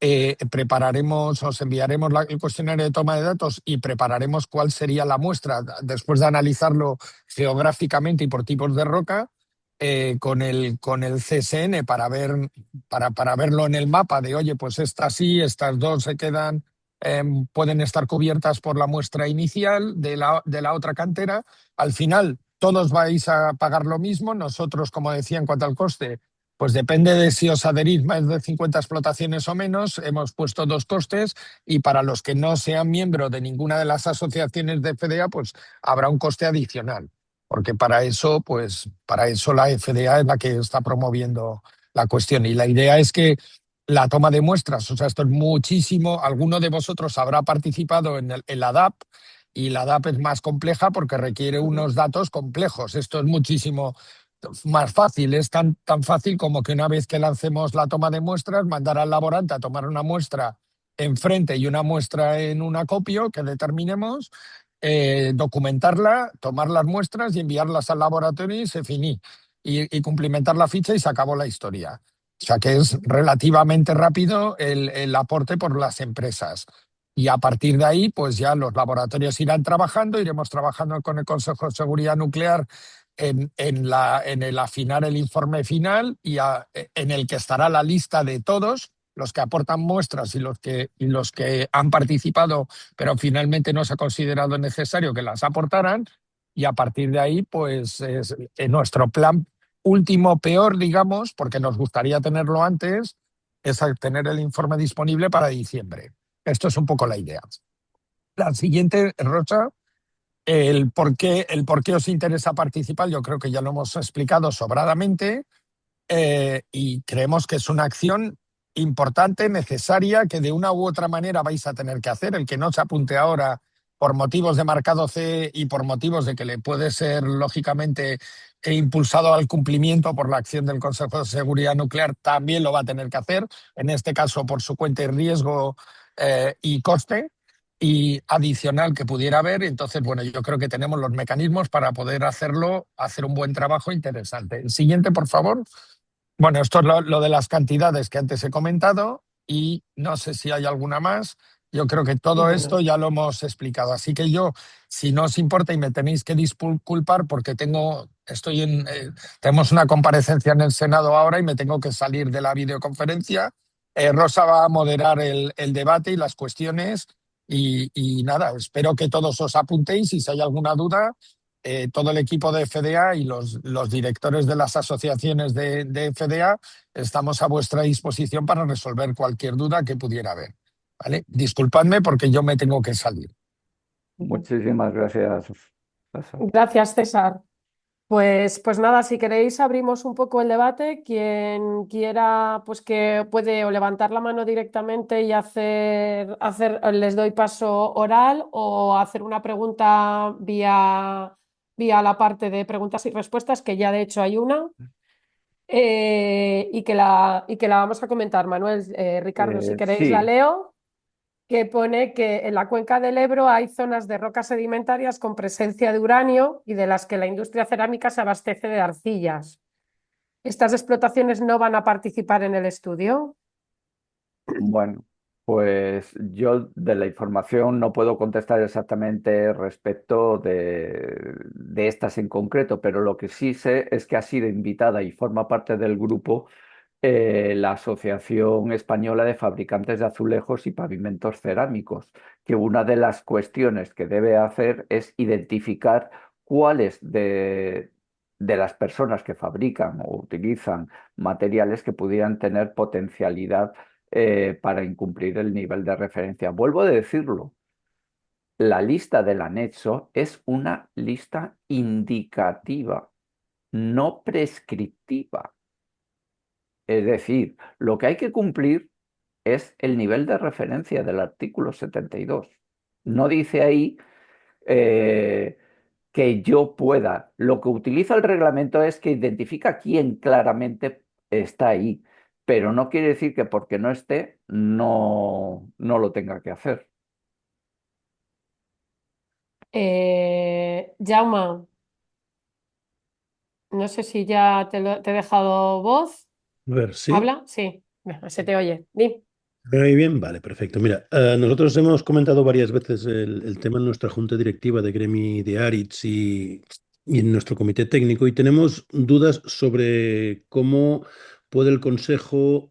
os enviaremos el cuestionario de toma de datos y prepararemos cuál sería la muestra después de analizarlo geográficamente y por tipos de roca, con el CSN para verlo en el mapa de, oye, pues estas sí, estas dos se quedan, pueden estar cubiertas por la muestra inicial de la otra cantera. Al final, todos vais a pagar lo mismo. Nosotros, como decía, en cuanto al coste, pues depende de si os adherís más de 50 explotaciones o menos. Hemos puesto 2 costes, y para los que no sean miembros de ninguna de las asociaciones de FDA, pues habrá un coste adicional, porque para eso la FDA es la que está promoviendo la cuestión. Y la idea es que la toma de muestras, o sea, esto es muchísimo. Alguno de vosotros habrá participado en la DAP, y la DAP es más compleja porque requiere unos datos complejos. Esto es muchísimo más fácil. Es tan fácil como que una vez que lancemos la toma de muestras, mandar al laborante a tomar una muestra enfrente y una muestra en un acopio que determinemos, documentarla, tomar las muestras y enviarlas al laboratorio, y se finí. Y cumplimentar la ficha, y se acabó la historia. O sea que es relativamente rápido el aporte por las empresas. Y a partir de ahí, pues ya los laboratorios irán trabajando, iremos trabajando con el Consejo de Seguridad Nuclear en el afinar el informe final, en el que estará la lista de todos los que aportan muestras y los que han participado, pero finalmente no se ha considerado necesario que las aportaran. Y a partir de ahí, pues en nuestro plan último peor, digamos, porque nos gustaría tenerlo antes, es tener el informe disponible para diciembre. Esto es un poco la idea. La siguiente, Rosa. El por qué os interesa participar, yo creo que ya lo hemos explicado sobradamente. y creemos que es una acción importante, necesaria, que de una u otra manera vais a tener que hacer. El que no se apunte ahora por motivos de marcado C y por motivos de que le puede ser, lógicamente, impulsado al cumplimiento por la acción del Consejo de Seguridad Nuclear, también lo va a tener que hacer, en este caso por su cuenta y riesgo y coste y adicional que pudiera haber. Entonces, bueno, yo creo que tenemos los mecanismos para poder hacerlo, hacer un buen trabajo interesante. El siguiente, por favor. Bueno, esto es lo de las cantidades que antes he comentado y no sé si hay alguna más. Yo creo que todo esto Bueno, ya lo hemos explicado. Así que yo, si no os importa y me tenéis que disculpar porque tenemos una comparecencia en el Senado ahora y me tengo que salir de la videoconferencia. Rosa va a moderar el debate y las cuestiones y nada, espero que todos os apuntéis y si hay alguna duda todo el equipo de FDA y los directores de las asociaciones de FDA estamos a vuestra disposición para resolver cualquier duda que pudiera haber. ¿Vale? Disculpadme porque yo me tengo que salir. Muchísimas gracias, Sasa. gracias, César. Pues nada, si queréis abrimos un poco el debate. Quien quiera, pues que puede o levantar la mano directamente y les doy paso oral o hacer una pregunta vía la parte de preguntas y respuestas, que ya de hecho hay una, y que la vamos a comentar. Manuel, Ricardo, si queréis la Sí, leo, que pone que en la cuenca del Ebro hay zonas de rocas sedimentarias con presencia de uranio y de las que la industria cerámica se abastece de arcillas. ¿Estas explotaciones no van a participar en el estudio? bueno, pues yo de la información no puedo contestar exactamente respecto de estas en concreto, pero lo que sí sé es que ha sido invitada y forma parte del grupo la Asociación Española de Fabricantes de Azulejos y Pavimentos Cerámicos, que una de las cuestiones que debe hacer es identificar cuáles de las personas que fabrican o utilizan materiales que pudieran tener potencialidad para incumplir el nivel de referencia. Vuelvo a decirlo, la lista del anexo es una lista indicativa, no prescriptiva. Es decir, lo que hay que cumplir es el nivel de referencia del artículo 72. No dice ahí eh, que yo pueda. Lo que utiliza el reglamento es que identifica quién claramente está ahí, pero no quiere decir que porque no esté, no lo tenga que hacer. Jaume, no sé si ya te he dejado voz. A ver, sí. ¿Habla? Sí, venga, se te oye. Di. ¿Me oye bien? Vale, perfecto. Mira, nosotros hemos comentado varias veces el tema en nuestra junta directiva de Gremi de Aritz y en nuestro comité técnico y tenemos dudas sobre cómo puede el Consejo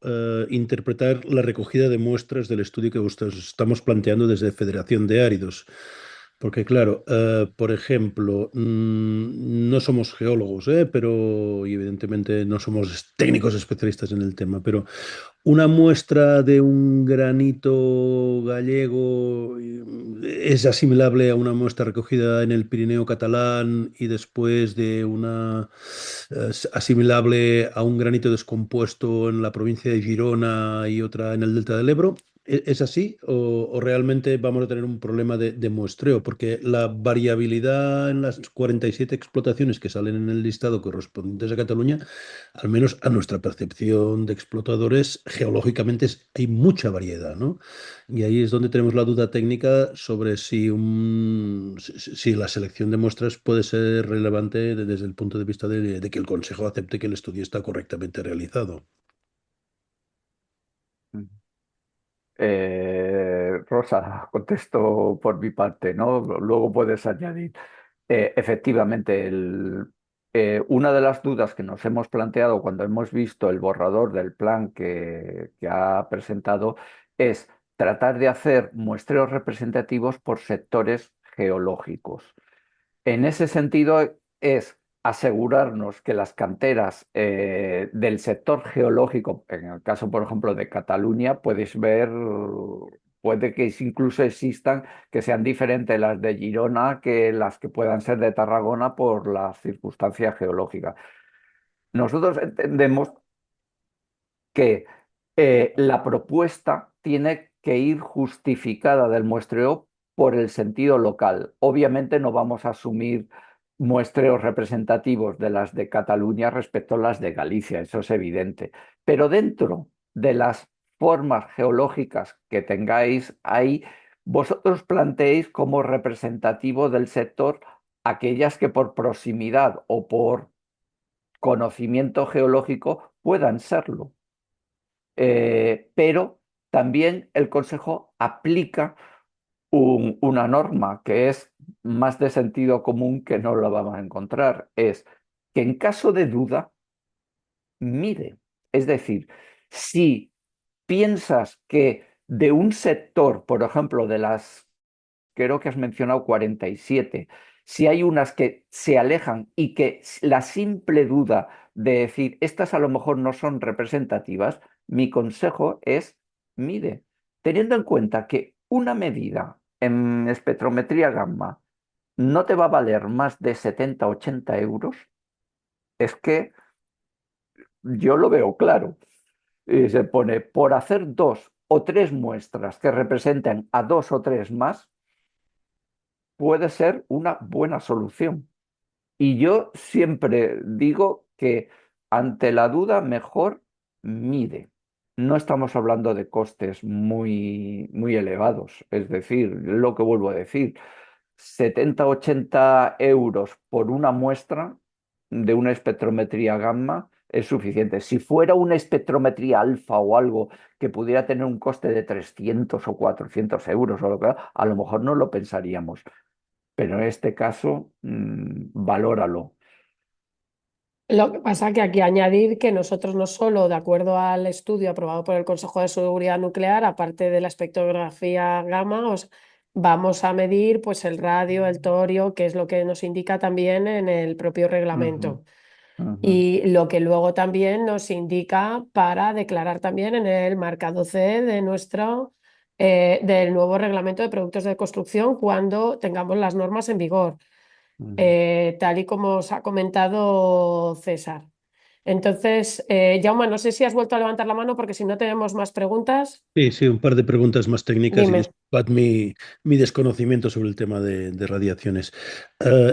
interpretar la recogida de muestras del estudio que estamos planteando desde Federación de Áridos. Porque claro, por ejemplo, no somos geólogos, pero y evidentemente no somos técnicos especialistas en el tema, pero una muestra de un granito gallego es asimilable a una muestra recogida en el Pirineo catalán y después de una asimilable a un granito descompuesto en la provincia de Girona y otra en el Delta del Ebro. ¿Es así o realmente vamos a tener un problema de muestreo? Porque la variabilidad en las 47 explotaciones que salen en el listado correspondientes a Cataluña, al menos a nuestra percepción de explotadores, geológicamente hay mucha variedad, ¿no? Y ahí es donde tenemos la duda técnica sobre si la selección de muestras puede ser relevante desde el punto de vista de que el Consejo acepte que el estudio está correctamente realizado. Rosa, contesto por mi parte, ¿no? Luego puedes añadir. Efectivamente, una de las dudas que nos hemos planteado cuando hemos visto el borrador del plan que ha presentado es tratar de hacer muestreos representativos por sectores geológicos. En ese sentido, es asegurarnos que las canteras del sector geológico, en el caso, por ejemplo, de Cataluña, puedes ver, puede que incluso existan que sean diferentes las de Girona que las que puedan ser de Tarragona por las circunstancias geológicas. Nosotros entendemos que la propuesta tiene que ir justificada del muestreo por el sentido local. Obviamente no vamos a asumir muestreos representativos de las de Cataluña respecto a las de Galicia, eso es evidente. Pero dentro de las formas geológicas que tengáis ahí, vosotros planteéis como representativo del sector aquellas que por proximidad o por conocimiento geológico puedan serlo. Pero también el Consejo aplica una norma que es más de sentido común, que no la vamos a encontrar, es que en caso de duda, mide. Es decir, si piensas que de un sector, por ejemplo, de las, creo que has mencionado 47, si hay unas que se alejan y que la simple duda de decir, estas a lo mejor no son representativas, mi consejo es, mide, teniendo en cuenta que una medida en espectrometría gamma no te va a valer más de 70-80 euros, es que yo lo veo claro. Y se pone, por hacer 2 o 3 muestras que representen a 2 o 3 más, puede ser una buena solución. Y yo siempre digo que ante la duda mejor mide. No estamos hablando de costes muy, muy elevados. Es decir, lo que vuelvo a decir, 70-80 euros por una muestra de una espectrometría gamma es suficiente. Si fuera una espectrometría alfa o algo que pudiera tener un coste de 300 o 400 euros o lo que sea, a lo mejor no lo pensaríamos. Pero en este caso, valóralo. Lo que pasa que aquí añadir que nosotros no solo, de acuerdo al estudio aprobado por el Consejo de Seguridad Nuclear, aparte de la espectrografía gamma, vamos a medir pues el radio, el torio, que es lo que nos indica también en el propio reglamento. Y lo que luego también nos indica para declarar también en el marcado C de del nuevo reglamento de productos de construcción cuando tengamos las normas en vigor, tal y como os ha comentado César. Entonces, Jaume, no sé si has vuelto a levantar la mano porque si no tenemos más preguntas, Sí, sí, un par de preguntas más técnicas y dime. disculpad mi desconocimiento sobre el tema de radiaciones.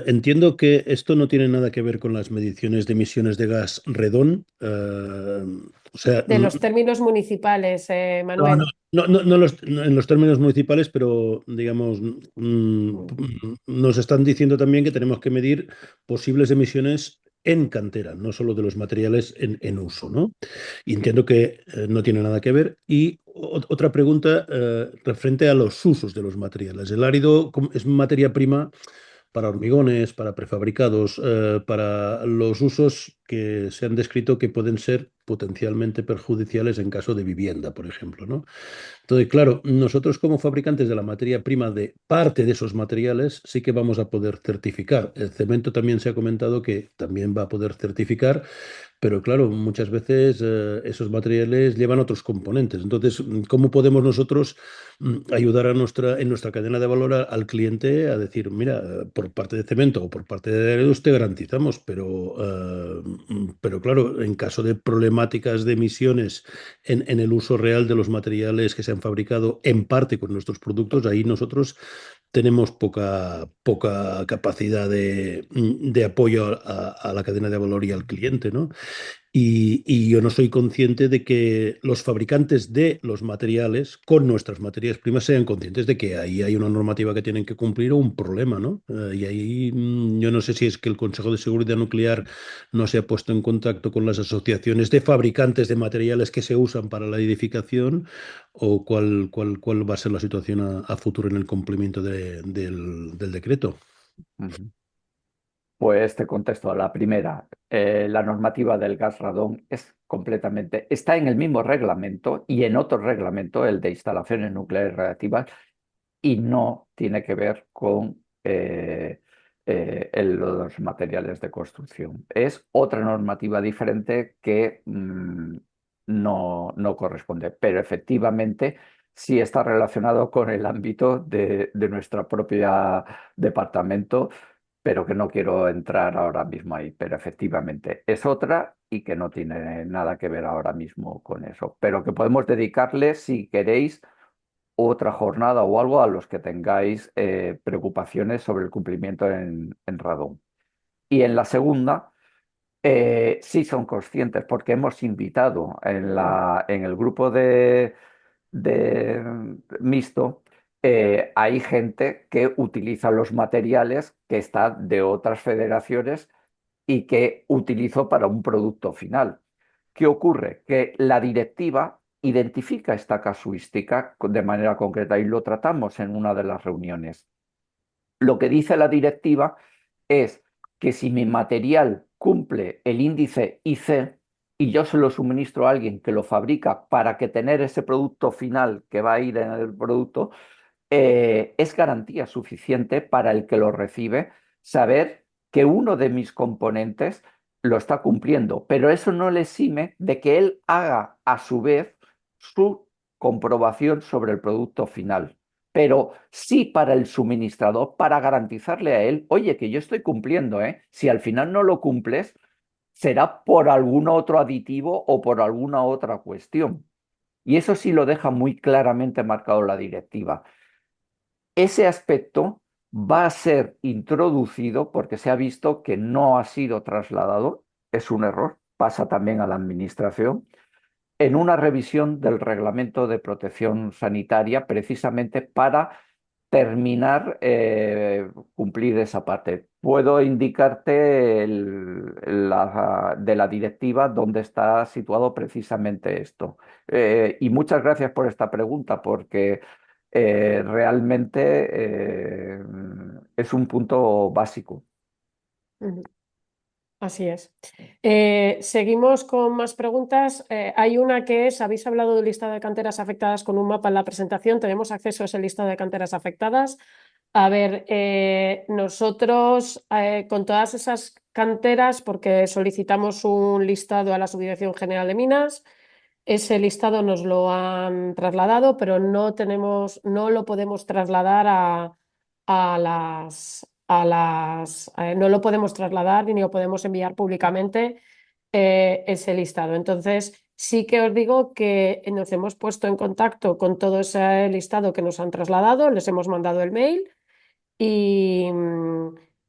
Entiendo que esto no tiene nada que ver con las mediciones de emisiones de gas redón. O sea, De los términos municipales, no, Manuel. no en los términos municipales, pero digamos, nos están diciendo también que tenemos que medir posibles emisiones en cantera, no solo de los materiales en uso, ¿no? Y entiendo que no tiene nada que ver. Y otra pregunta referente a los usos de los materiales. El árido es materia prima para hormigones, para prefabricados, para los usos que se han descrito que pueden ser potencialmente perjudiciales en caso de vivienda, por ejemplo, ¿no? Entonces, claro, nosotros como fabricantes de la materia prima de parte de esos materiales sí que vamos a poder certificar. El cemento también se ha comentado que también va a poder certificar, pero claro, muchas veces esos materiales llevan otros componentes. Entonces, ¿cómo podemos nosotros ayudar a en nuestra cadena de valor al cliente a decir, mira, por parte de cemento o por parte de Aerodus te garantizamos, pero claro, en caso de problemáticas de emisiones en el uso real de los materiales que se han fabricado en parte con nuestros productos, ahí nosotros tenemos poca capacidad de apoyo a la cadena de valor y al cliente, ¿no? Y yo no soy consciente de que los fabricantes de los materiales con nuestras materias primas sean conscientes de que ahí hay una normativa que tienen que cumplir o un problema, ¿no? Y ahí yo no sé si es que el Consejo de Seguridad Nuclear no se ha puesto en contacto con las asociaciones de fabricantes de materiales que se usan para la edificación o cuál va a ser la situación a futuro en el cumplimiento del decreto. Ujú. Pues te contesto. La primera, la normativa del gas radón es completamente, está en el mismo reglamento y en otro reglamento, el de instalaciones nucleares reactivas, y no tiene que ver con los materiales de construcción. Es otra normativa diferente que no corresponde, pero efectivamente sí está relacionado con el ámbito de nuestro propio departamento pero que no quiero entrar ahora mismo ahí. Pero efectivamente es otra y que no tiene nada que ver ahora mismo con eso. Pero que podemos dedicarle, si queréis, otra jornada o algo a los que tengáis preocupaciones sobre el cumplimiento en radón. Y en la segunda, sí son conscientes porque hemos invitado en el grupo de mixto, hay gente que utiliza los materiales que están de otras federaciones y que utilizó para un producto final. ¿Qué ocurre? Que la directiva identifica esta casuística de manera concreta y lo tratamos en una de las reuniones. Lo que dice la directiva es que si mi material cumple el índice IC y yo se lo suministro a alguien que lo fabrica para que tener ese producto final que va a ir en el producto, es garantía suficiente para el que lo recibe saber que uno de mis componentes lo está cumpliendo, pero eso no le exime de que él haga a su vez su comprobación sobre el producto final. Pero sí para el suministrador, para garantizarle a él, oye, que yo estoy cumpliendo, ¿eh? Si al final no lo cumples, será por algún otro aditivo o por alguna otra cuestión. Y eso sí lo deja muy claramente marcado la directiva. Ese aspecto va a ser introducido porque se ha visto que no ha sido trasladado, es un error, pasa también a la administración, en una revisión del reglamento de protección sanitaria precisamente para terminar, cumplir esa parte. Puedo indicarte de la directiva dónde está situado precisamente esto. Y muchas gracias por esta pregunta, porque realmente es un punto básico. Ujú. Así es. Seguimos con más preguntas. Hay una que es, habéis hablado del listado de canteras afectadas con un mapa en la presentación. ¿Tenemos acceso a ese listado de canteras afectadas? A ver, nosotros con todas esas canteras, porque solicitamos un listado a la Subdirección General de Minas, ese listado nos lo han trasladado, pero no lo podemos trasladar no lo podemos trasladar ni lo podemos enviar públicamente ese listado. Entonces, sí que os digo que nos hemos puesto en contacto con todo ese listado que nos han trasladado, les hemos mandado el mail y,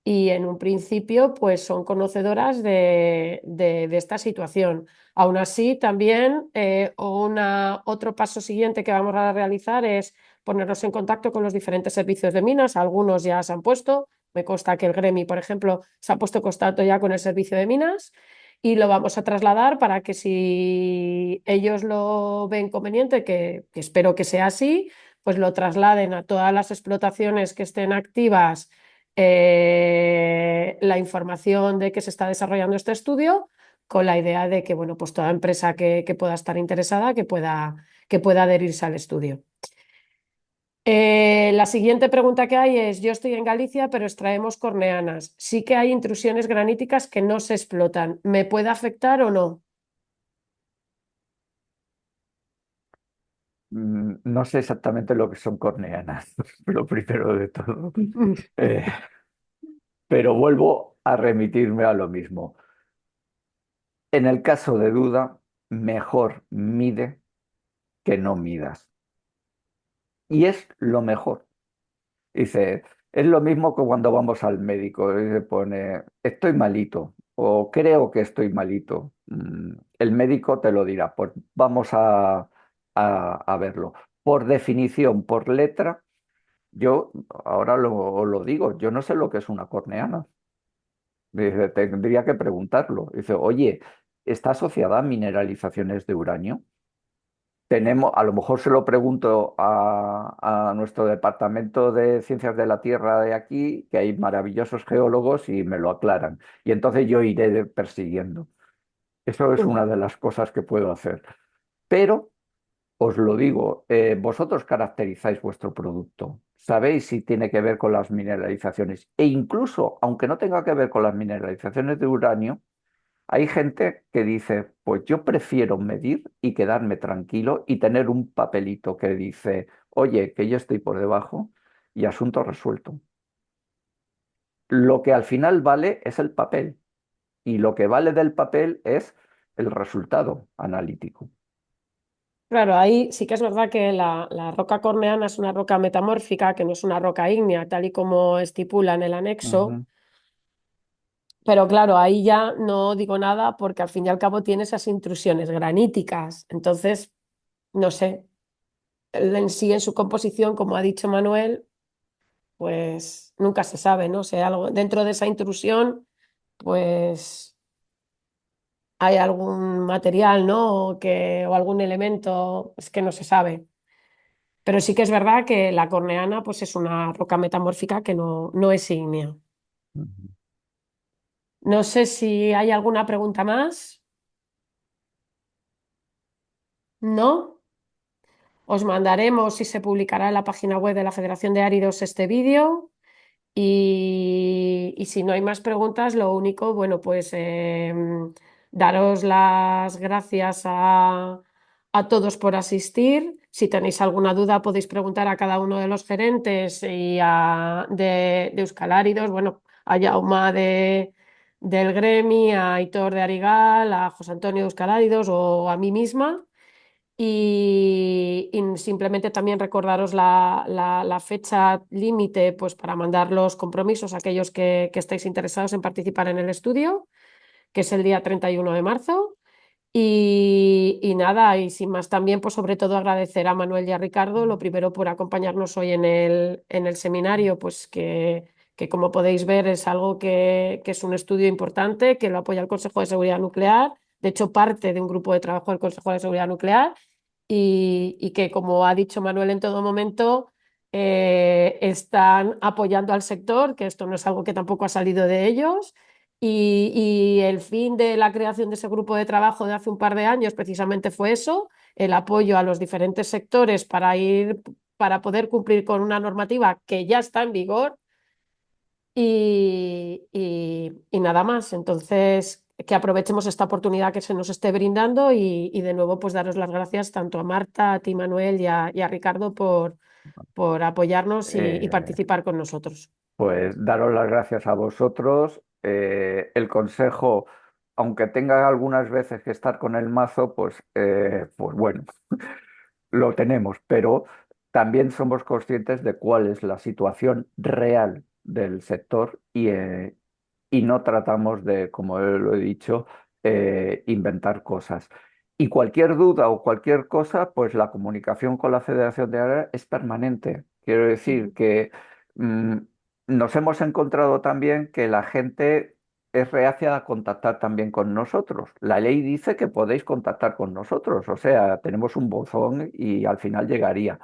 y en un principio pues son conocedoras de esta situación. Aún así, también otro paso siguiente que vamos a realizar es ponernos en contacto con los diferentes servicios de minas. Algunos ya se han puesto, me consta que el Gremi, por ejemplo, se ha puesto en contacto ya con el servicio de minas y lo vamos a trasladar para que si ellos lo ven conveniente, que espero que sea así, pues lo trasladen a todas las explotaciones que estén activas la información de que se está desarrollando este estudio con la idea de que, bueno, pues toda empresa que pueda estar interesada, que pueda adherirse al estudio. La siguiente pregunta que hay es, yo estoy en Galicia, pero extraemos corneanas. Sí que hay intrusiones graníticas que no se explotan. ¿Me puede afectar o no? No sé exactamente lo que son corneanas, lo primero de todo. Eh, pero vuelvo a remitirme a lo mismo. En el caso de duda, mejor mide que no midas. Y es lo mejor. Dice, es lo mismo que cuando vamos al médico y se pone, estoy malito o creo que estoy malito. El médico te lo dirá, pues vamos a verlo. Por definición, por letra, yo ahora lo digo, yo no sé lo que es una corneana. Dice, tendría que preguntarlo. Dice, oye, ¿está asociada a mineralizaciones de uranio? Tenemos, a lo mejor se lo pregunto a nuestro departamento de ciencias de la Tierra de aquí, que hay maravillosos geólogos y me lo aclaran. Y entonces yo iré persiguiendo. Eso es una de las cosas que puedo hacer. Pero os lo digo, vosotros caracterizáis vuestro producto. Sabéis si tiene que ver con las mineralizaciones. E incluso, aunque no tenga que ver con las mineralizaciones de uranio, hay gente que dice, pues yo prefiero medir y quedarme tranquilo y tener un papelito que dice, oye, que yo estoy por debajo y asunto resuelto. Lo que al final vale es el papel y lo que vale del papel es el resultado analítico. Claro, ahí sí que es verdad que la roca corneana es una roca metamórfica, que no es una roca ígnea, tal y como estipula en el anexo. Ujú. Pero claro, ahí ya no digo nada porque al fin y al cabo tiene esas intrusiones graníticas. Entonces, no sé, en sí en su composición, como ha dicho Manuel, pues nunca se sabe, ¿no? Si hay algo dentro de esa intrusión, pues hay algún material, ¿no? O algún elemento, es que no se sabe. Pero sí que es verdad que la corneana, pues es una roca metamórfica que no es ígnea. Ujú. No sé si hay alguna pregunta más. ¿No? Os mandaremos y se publicará en la página web de la Federación de Áridos este vídeo. Y si no hay más preguntas, lo único, bueno, pues daros las gracias a todos por asistir. Si tenéis alguna duda, podéis preguntar a cada uno de los gerentes de Euskal Áridos, bueno, a Jaume del Gremi, a Aitor de Arigal, a José Antonio de Euskal Áridos o a mí misma. Y simplemente también recordaros la fecha límite pues, para mandar los compromisos a aquellos que estáis interesados en participar en el estudio, que es el día 31 de marzo. Y nada, y sin más también, pues sobre todo agradecer a Manuel y a Ricardo, lo primero por acompañarnos hoy en el seminario, pues que como podéis ver es algo que es un estudio importante, que lo apoya el Consejo de Seguridad Nuclear, de hecho parte de un grupo de trabajo del Consejo de Seguridad Nuclear y que, como ha dicho Manuel en todo momento, están apoyando al sector, que esto no es algo que tampoco ha salido de ellos. Y el fin de la creación de ese grupo de trabajo de hace un par de años precisamente fue eso, el apoyo a los diferentes sectores para poder cumplir con una normativa que ya está en vigor y nada más. Entonces, que aprovechemos esta oportunidad que se nos esté brindando y de nuevo, pues daros las gracias tanto a Marta, a ti, Manuel, y a Ricardo por apoyarnos y Eh, participar con nosotros. Pues daros las gracias a vosotros. El consejo, aunque tenga algunas veces que estar con el mazo, pues bueno, lo tenemos, pero también somos conscientes de cuál es la situación real del sector y no tratamos de, como lo he dicho, inventar cosas. Y cualquier duda o cualquier cosa, pues la comunicación con la Federación de Área es permanente. Quiero decir Ujú. que mm, nos hemos encontrado también que la gente es reacia a contactar también con nosotros. La ley dice que podéis contactar con nosotros, o sea, tenemos un buzón y al final llegaría,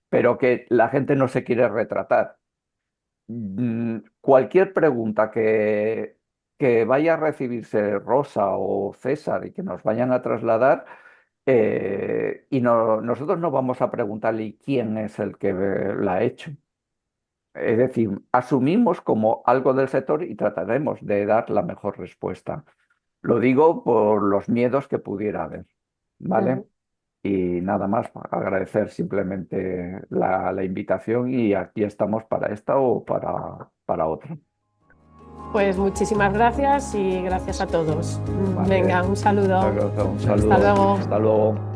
pero que la gente no se quiere retratar. Cualquier pregunta que vaya a recibirse Rosa o César y que nos vayan a trasladar, nosotros no vamos a preguntarle quién es el que la ha hecho. Es decir, asumimos como algo del sector y trataremos de dar la mejor respuesta. Lo digo por los miedos que pudiera haber, ¿vale? Ujú. Y nada más, agradecer simplemente la invitación y aquí estamos para esta o para otra. Pues muchísimas gracias y gracias a todos. Vale, Venga, un saludo. un Hasta saludo, luego. hasta luego.